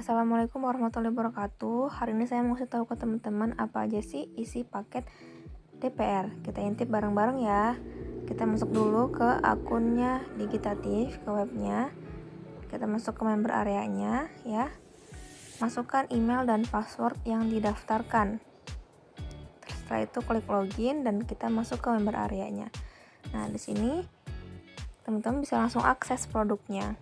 Assalamualaikum warahmatullahi wabarakatuh. Hari ini saya mau kasih tahu ke teman-teman apa aja sih isi paket DPR. Kita intip bareng-bareng ya. Kita masuk dulu ke akunnya Digitatif, ke webnya. Kita masuk ke member areanya ya. Masukkan email dan password yang didaftarkan. Setelah itu klik login dan kita masuk ke member areanya. Nah, di sini teman-teman bisa langsung akses produknya.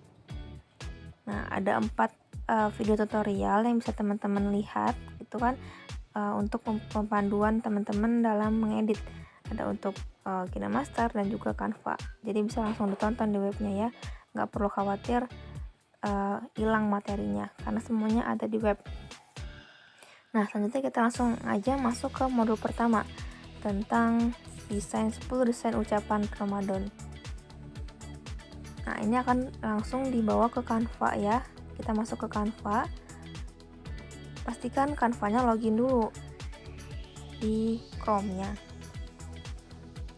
Nah, ada 4 video tutorial yang bisa teman-teman lihat itu kan untuk pemanduan teman-teman dalam mengedit. Ada untuk KineMaster dan juga Canva. Jadi bisa langsung ditonton di webnya ya. Nggak perlu khawatir hilang materinya karena semuanya ada di web. Nah, selanjutnya kita langsung aja masuk ke modul pertama tentang 10 desain ucapan Ramadan. Nah, ini akan langsung dibawa ke Canva ya. Kita masuk ke Canva. Pastikan Canva-nya login dulu di Chrome-nya.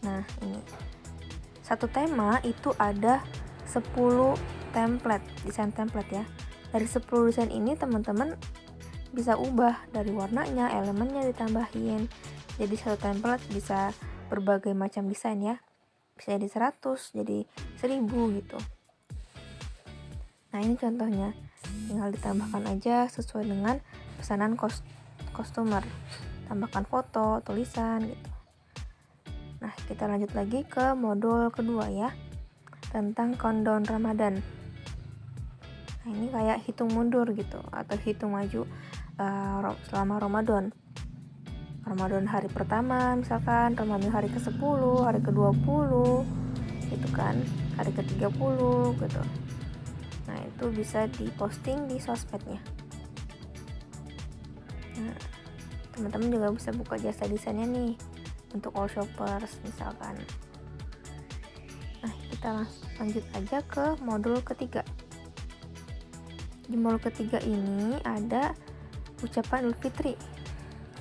Nah, ini. Satu tema itu ada 10 template, desain template ya. Dari 10 desain ini teman-teman bisa ubah dari warnanya, elemennya ditambahin. Jadi satu template bisa berbagai macam desain ya. Bisa jadi 100, jadi 1000 gitu. Nah, ini contohnya. Tinggal ditambahkan aja sesuai dengan pesanan customer. Tambahkan foto, tulisan gitu. Nah, kita lanjut lagi ke modul kedua ya. Tentang countdown Ramadan. Nah, ini kayak hitung mundur gitu atau hitung maju selama Ramadan. Ramadan hari pertama misalkan, Ramadan hari ke-10, hari ke-20 gitu kan, hari ke-30 gitu. Nah, itu bisa diposting di sosmednya. Nah, teman-teman juga bisa buka jasa desainnya nih untuk all shoppers misalkan. Nah, kita lanjut aja ke modul ketiga. Di modul ketiga ini ada ucapan Idul Fitri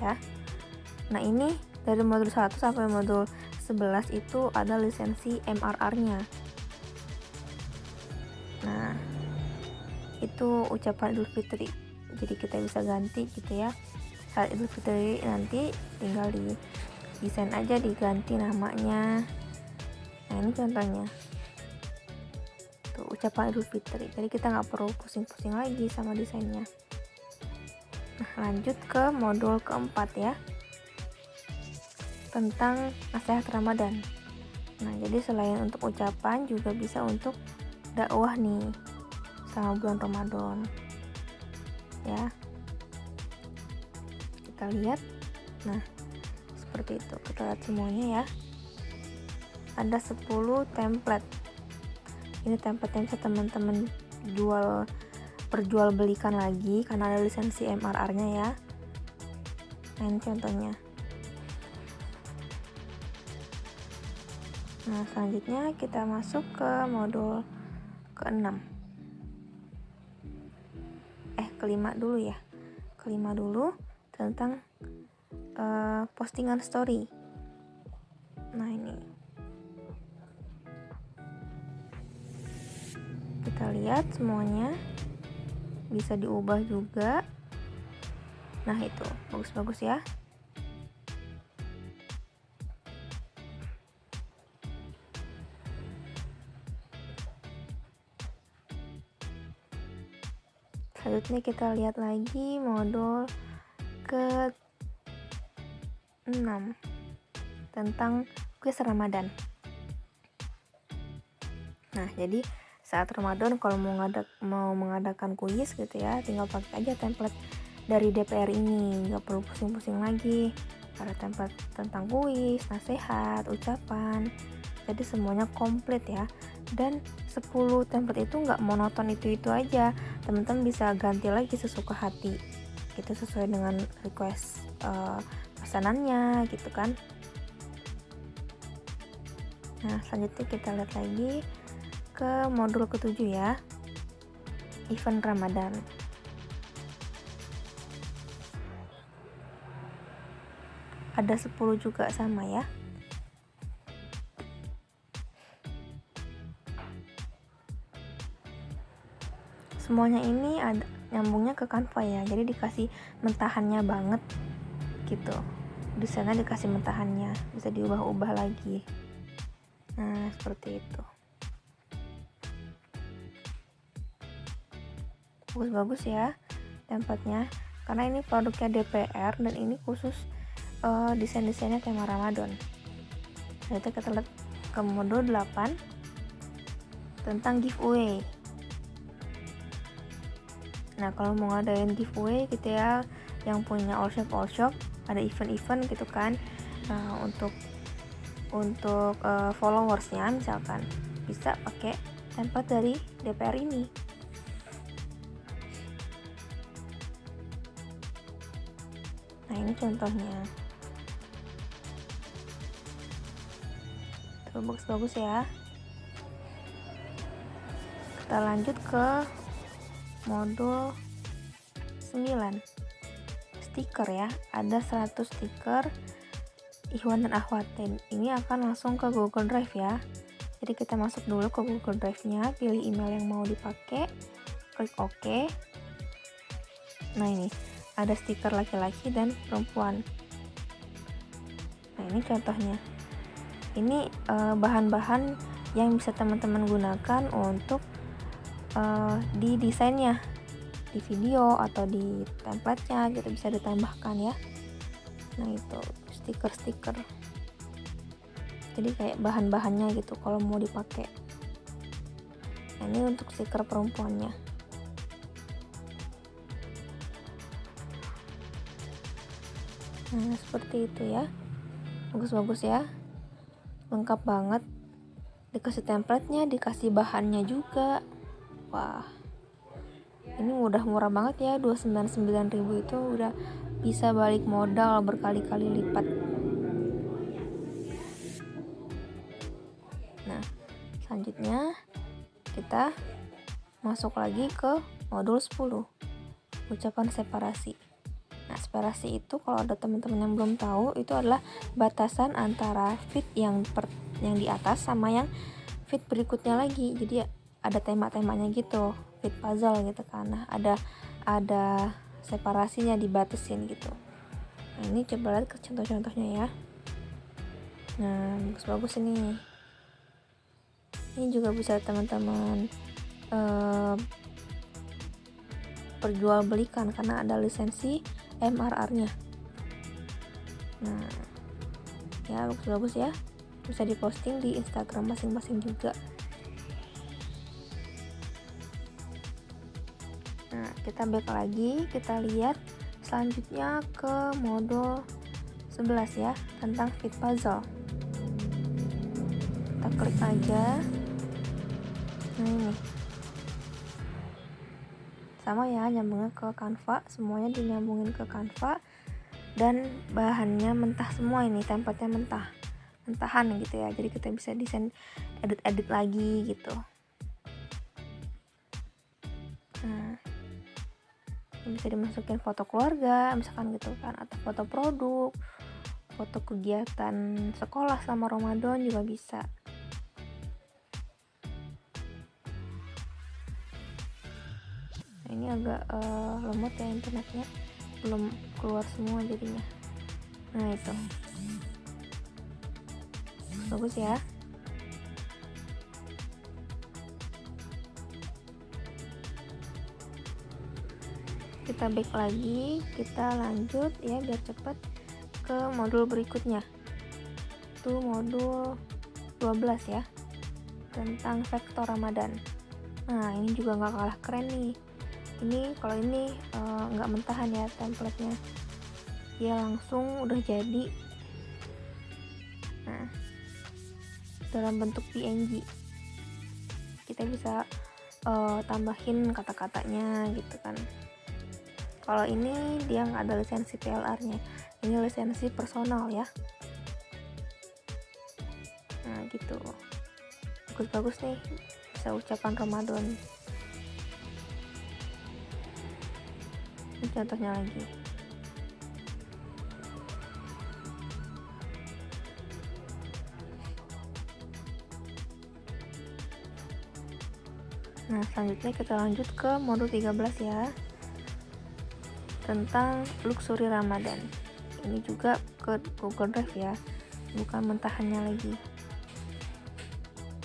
ya. Nah, ini dari modul 1 sampai modul 11 itu ada lisensi MRR-nya. Nah, itu ucapan Idul Fitri. Jadi kita bisa ganti gitu ya. Saat Idul Fitri nanti tinggal di desain aja, diganti namanya. Nah, ini contohnya. Tuh, ucapan Idul Fitri. Jadi kita nggak perlu pusing-pusing lagi sama desainnya. Nah, lanjut ke modul keempat ya. Tentang nasihat Ramadan. Nah, jadi selain untuk ucapan juga bisa untuk dakwah nih selama bulan Ramadan ya. Kita lihat. Nah, seperti itu. Kita lihat semuanya ya. Ada 10 template. Ini template yang bisa teman-teman perjualbelikan lagi karena ada lisensi MRR-nya ya. Nah, ini contohnya. Nah, selanjutnya kita masuk ke modul ke-6. Kelima dulu ya. Kelima dulu tentang postingan story. Nah, ini. Kita lihat semuanya. Bisa diubah juga. Nah, itu bagus-bagus ya. Selanjutnya kita lihat lagi modul ke-6 tentang kuis Ramadan. Nah, jadi saat Ramadan kalau mau mengadakan kuis gitu ya, tinggal pakai aja template dari DPR ini, nggak perlu pusing-pusing lagi. Ada template tentang kuis, nasihat, ucapan. Jadi semuanya komplit ya. Dan 10 template itu nggak monoton itu aja. Teman-teman bisa ganti lagi sesuka hati. Itu sesuai dengan request pesanannya gitu kan. Nah, selanjutnya kita lihat lagi ke modul ke-7 ya. Event Ramadan. Ada 10 juga sama ya. Semuanya ini nyambungnya ke Canva ya, jadi dikasih mentahannya banget gitu. Desainnya dikasih mentahannya, bisa diubah-ubah lagi. Nah, seperti itu. Bagus-bagus ya tempatnya, karena ini produknya DPR dan ini khusus desain-desainnya tema Ramadan. Nah, itu kita lihat ke modul 8 tentang giveaway. Nah, kalau mau ngadain giveaway gitu ya, yang punya all shop ada event-event gitu kan, untuk followersnya misalkan bisa pakai template dari DPR ini. Nah, ini contohnya. Tuh, bagus-bagus ya. Kita lanjut ke modul 9. Stiker ya. Ada 100 stiker Ikhwan dan Akhwatin. Ini akan langsung ke Google Drive ya. Jadi kita masuk dulu ke Google Drive-nya, pilih email yang mau dipakai, klik OK. Nah, ini ada stiker laki-laki dan perempuan. Nah, ini contohnya. Ini bahan-bahan yang bisa teman-teman gunakan untuk di desainnya, di video atau di template-nya gitu, bisa ditambahkan ya. Nah, itu stiker-stiker. Jadi kayak bahan-bahannya gitu kalau mau dipakai. Nah, ini untuk stiker perempuannya. Nah, seperti itu ya. Bagus-bagus ya. Lengkap banget. Dikasih template-nya, dikasih bahannya juga. Wah. Ini udah murah banget ya, 299.000 itu udah bisa balik modal berkali-kali lipat. Nah, selanjutnya kita masuk lagi ke modul 10. Ucapan separasi. Nah, separasi itu kalau ada teman-teman yang belum tahu, itu adalah batasan antara feed yang di atas sama yang feed berikutnya lagi. Jadi ada tema-temanya gitu, feed puzzle gitu kan. Nah, ada separasinya, dibatasin gitu. Nah, ini coba lihat ke contoh-contohnya ya. Nah, bagus-bagus ini. Ini juga bisa teman-teman perjualbelikan karena ada lisensi MRR-nya. Nah, ya bagus-bagus ya. Bisa diposting di Instagram masing-masing juga. Nah, kita back lagi, kita lihat selanjutnya ke modul 11 ya, tentang feed puzzle. Kita klik aja. Nah, ini sama ya, nyambungnya ke Canva, semuanya dinyambungin ke Canva dan bahannya mentah semua, ini template-nya mentahan gitu ya, jadi kita bisa desain edit lagi gitu. Nah, ini bisa dimasukin foto keluarga misalkan gitu kan, atau foto produk, foto kegiatan sekolah selama Ramadan juga bisa. Ini agak lemot ya internetnya, belum keluar semua jadinya. Nah, itu bagus ya. Kita back lagi, kita lanjut ya biar cepet ke modul berikutnya. Itu modul 12 ya, tentang vektor Ramadan. Nah, ini juga nggak kalah keren nih. Ini kalau ini nggak mentahan ya template-nya, dia langsung udah jadi. Nah, dalam bentuk PNG, kita bisa tambahin kata-katanya gitu kan. Kalau ini dia nggak ada lisensi PLR-nya, ini lisensi personal ya. Nah, gitu, bagus-bagus nih, bisa ucapan Ramadan. Ini contohnya lagi. Nah, selanjutnya kita lanjut ke modul 13 ya. tentang luxury Ramadan. Ini juga ke Google Drive ya, bukan mentahannya lagi.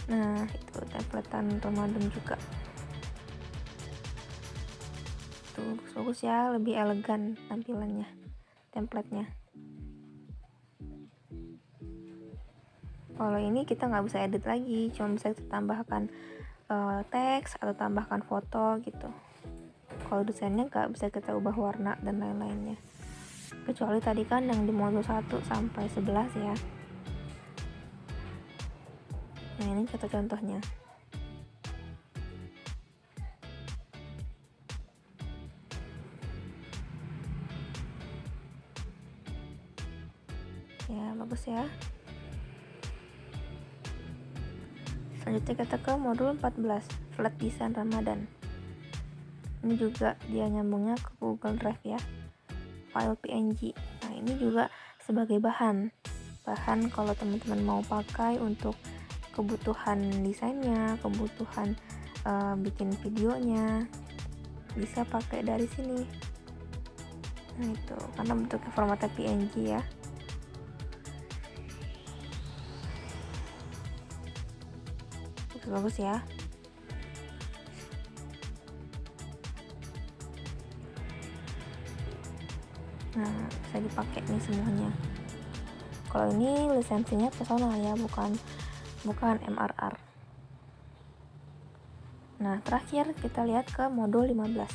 Nah, itu templatean Ramadan juga. Tuh, bagus ya, lebih elegan tampilannya, templatenya. Kalau ini kita nggak bisa edit lagi, cuma bisa tambahkan teks atau tambahkan foto gitu. Kalau desainnya nggak bisa kita ubah warna dan lain-lainnya, kecuali tadi kan yang di modul 1 sampai 11 ya. Nah, ini contoh-contohnya. Ya, bagus ya. Selanjutnya kita ke modul 14, Flat Design Ramadan. Ini juga dia nyambungnya ke Google Drive ya, file PNG. Nah, ini juga sebagai bahan kalau teman-teman mau pakai untuk kebutuhan desainnya, kebutuhan bikin videonya, bisa pakai dari sini. Nah, itu karena bentuknya formatnya PNG ya. Bagus ya. Nah, bisa dipakai nih semuanya. Kalau ini lisensinya personal ya, bukan MRR. Nah, terakhir kita lihat ke modul 15.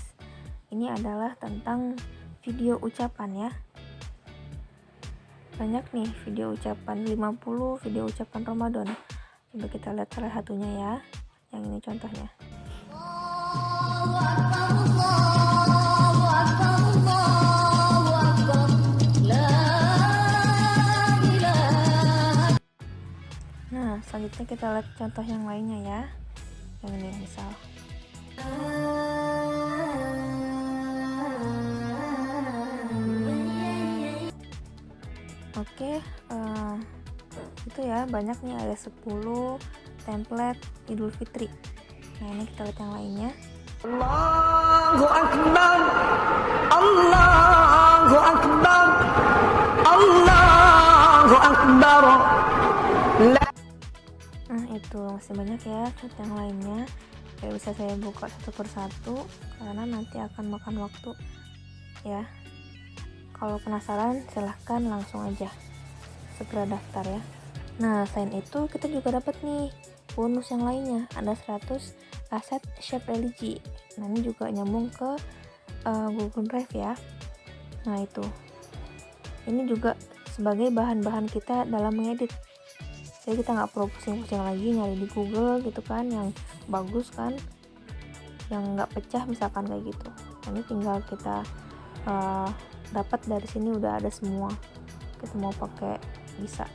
Ini adalah tentang video ucapan ya. Banyak nih video ucapan, 50 video ucapan Ramadan. Coba kita lihat salah satunya ya. Yang ini contohnya. Nah, selanjutnya kita lihat contoh yang lainnya ya. Yang ini misal. Oke, itu ya, banyak nih, ada 10 template Idul Fitri. Nah, ini kita lihat yang lainnya. Allahu Akbar, Allahu Akbar, Allahu Akbar. Nah, itu masih banyak ya contoh yang lainnya. Gak bisa saya buka satu persatu karena nanti akan makan waktu ya. Kalau penasaran silahkan langsung aja segera daftar ya. Nah, selain itu kita juga dapat nih bonus yang lainnya, ada 100 aset shape religi. Nah, ini juga nyambung ke Google Drive ya. Nah, itu ini juga sebagai bahan-bahan kita dalam mengedit, jadi kita nggak perlu pusing-pusing lagi nyari di Google gitu kan, yang bagus kan, yang nggak pecah misalkan kayak gitu. Nah, ini tinggal kita dapat dari sini, udah ada semua, kita mau pakai bisa.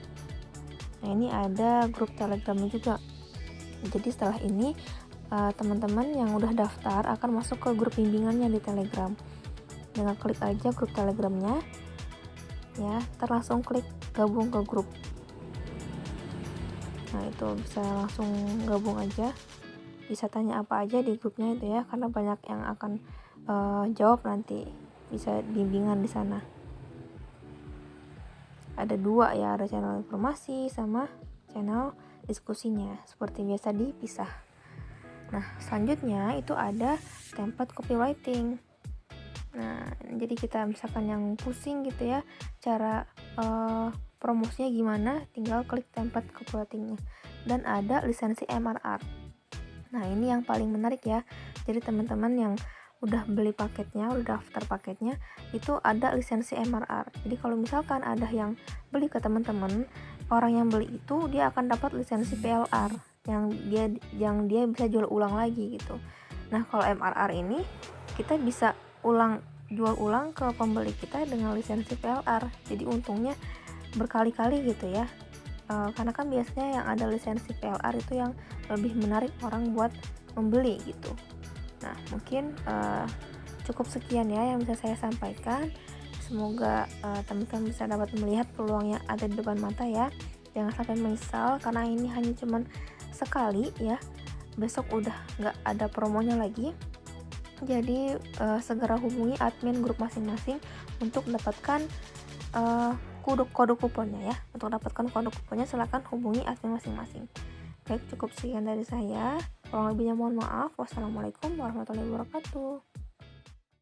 Nah, ini ada grup Telegramnya juga. Jadi setelah ini teman-teman yang udah daftar akan masuk ke grup bimbingannya di Telegram. Dengan klik aja grup Telegramnya ya, langsung klik gabung ke grup. Nah, itu bisa langsung gabung aja, bisa tanya apa aja di grupnya itu ya, karena banyak yang akan jawab nanti, bisa bimbingan di sana. Ada 2 ya, ada channel informasi sama channel diskusinya, seperti biasa dipisah. Nah, selanjutnya itu ada template copywriting. Nah, jadi kita misalkan yang pusing gitu ya, cara promosinya gimana, tinggal klik template copywritingnya. Dan ada lisensi MRR. Nah, ini yang paling menarik ya. Jadi teman-teman yang udah beli paketnya, udah daftar paketnya, itu ada lisensi MRR. Jadi kalau misalkan ada yang beli ke teman-teman, orang yang beli itu dia akan dapat lisensi PLR yang dia bisa jual ulang lagi gitu. Nah, kalau MRR ini kita bisa jual ulang ke pembeli kita dengan lisensi PLR. Jadi untungnya berkali-kali gitu ya. Karena kan biasanya yang ada lisensi PLR itu yang lebih menarik orang buat membeli gitu. Nah, mungkin cukup sekian ya yang bisa saya sampaikan. Semoga teman-teman bisa dapat melihat peluang yang ada di depan mata ya. Jangan sampai menyesal karena ini hanya cuman sekali ya. Besok udah nggak ada promonya lagi. Jadi segera hubungi admin grup masing-masing untuk dapatkan kode kuponnya ya. Untuk dapatkan kode kuponnya silakan hubungi admin masing-masing. Baik, cukup sekian dari saya. Kurang lebihnya mohon maaf. Wassalamualaikum warahmatullahi wabarakatuh.